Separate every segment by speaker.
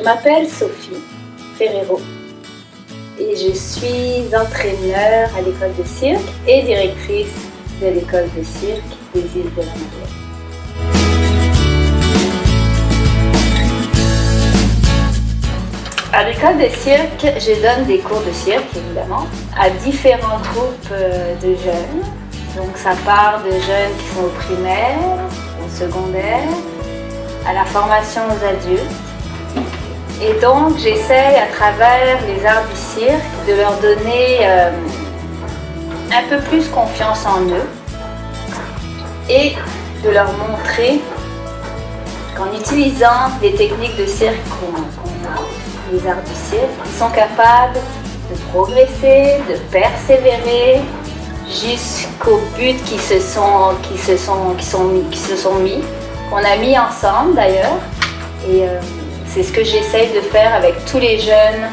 Speaker 1: m'appelle Sophie Ferrero et je suis entraîneur à l'école de cirque et directrice de l'école de cirque des îles de la Madeleine. À l'école de cirque, je donne des cours de cirque, évidemment, à différents groupes de jeunes. Donc ça part de jeunes qui sont au primaire, au secondaire, à la formation aux adultes. Et donc j'essaye à travers les arts du cirque de leur donner un peu plus confiance en eux et de leur montrer qu'en utilisant les techniques de cirque qu'on a, les arts du cirque, ils sont capables de progresser, de persévérer jusqu'au but qui se sont mis, qu'on a mis ensemble d'ailleurs. Et c'est ce que j'essaye de faire avec tous les jeunes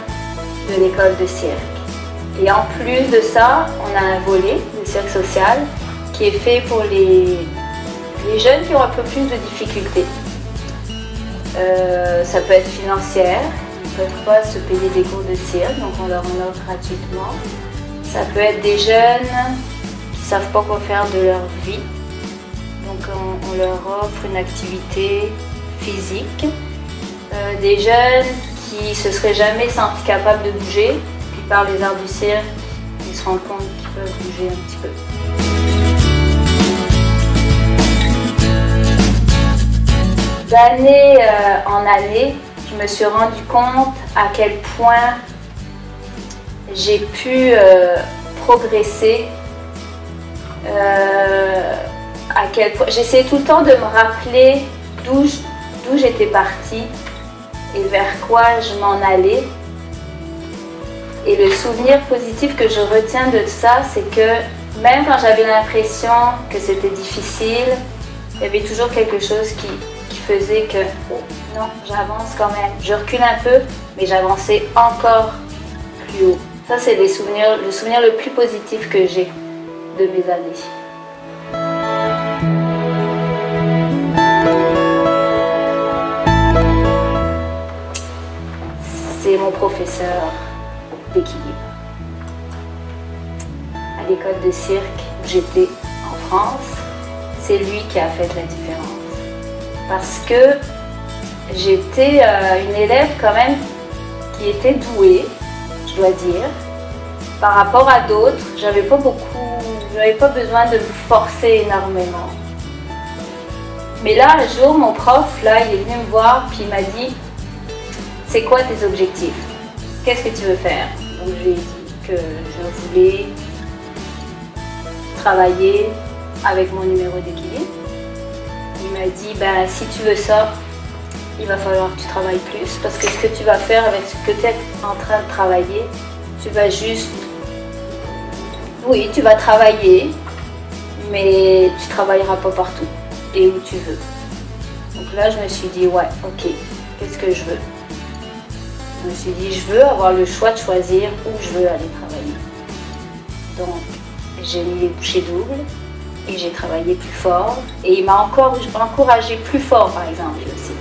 Speaker 1: de l'école de cirque. Et en plus de ça, on a un volet de cirque social qui est fait pour les jeunes qui ont un peu plus de difficultés. Ça peut être financière, ils ne peuvent pas se payer des cours de cirque, donc on leur en offre gratuitement. Ça peut être des jeunes qui ne savent pas quoi faire de leur vie, donc on leur offre une activité physique. Des jeunes qui ne se seraient jamais sentis capables de bouger, puis par les arts du cirque, ils se rendent compte qu'ils peuvent bouger un petit peu. D'année en année, je me suis rendu compte à quel point j'ai pu progresser, à quel point j'essayais tout le temps de me rappeler d'où j'étais partie et vers quoi je m'en allais. Et le souvenir positif que je retiens de ça, c'est que même quand j'avais l'impression que c'était difficile, il y avait toujours quelque chose qui faisait que oh, non, j'avance quand même. Je recule un peu, mais j'avançais encore plus haut. Ça, c'est le souvenir le plus positif que j'ai de mes années. C'est mon professeur d'équilibre. À l'école de cirque où j'étais en France, c'est lui qui a fait la différence. Parce que j'étais une élève quand même qui était douée, je dois dire. Par rapport à d'autres, j'avais pas besoin de me forcer énormément. Mais là, un jour, mon prof, là, il est venu me voir puis il m'a dit: c'est quoi tes objectifs? Qu'est-ce que tu veux faire? Donc je lui ai dit que je voulais travailler avec mon numéro d'équilibre. Il m'a dit, ben, si tu veux ça, il va falloir que tu travailles plus, parce que ce que tu vas faire avec ce que tu es en train de travailler, tu vas juste... Oui, tu vas travailler, mais tu ne travailleras pas partout et où tu veux. Donc là, je me suis dit, ouais, ok, qu'est-ce que je veux? Je me suis dit, je veux avoir le choix de choisir où je veux aller travailler. Donc, j'ai mis les bouchées doubles et j'ai travaillé plus fort. Et il m'a encore encouragé plus fort, par exemple, aussi.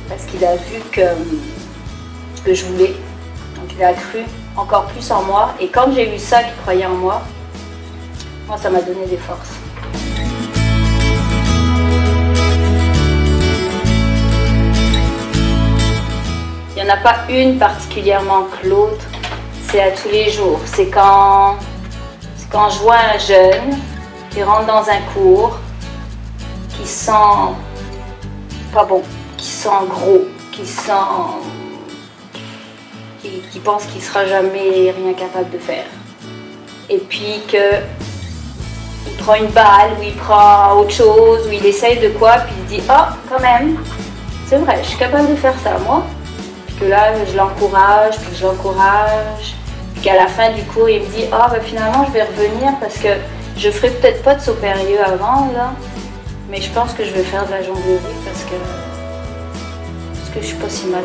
Speaker 1: Parce qu'il a vu que je voulais. Donc, il a cru encore plus en moi. Et quand j'ai vu ça, qu'il croyait en moi, moi, ça m'a donné des forces. Il n'y en a pas une particulièrement que l'autre, c'est à tous les jours. C'est quand je vois un jeune qui rentre dans un cours, qui sent pas bon, qui sent gros, qui pense qu'il ne sera jamais rien capable de faire. Et puis qu'il prend une balle, ou il prend autre chose, ou il essaye de quoi, puis il dit « Ah, quand même, c'est vrai, je suis capable de faire ça, moi ». Que là, je l'encourage, puis qu'à la fin du cours, il me dit « Ah, ben finalement, je vais revenir parce que je ferai peut-être pas de saut périlleux avant, là, mais je pense que je vais faire de la jonglerie parce que je suis pas si mal. »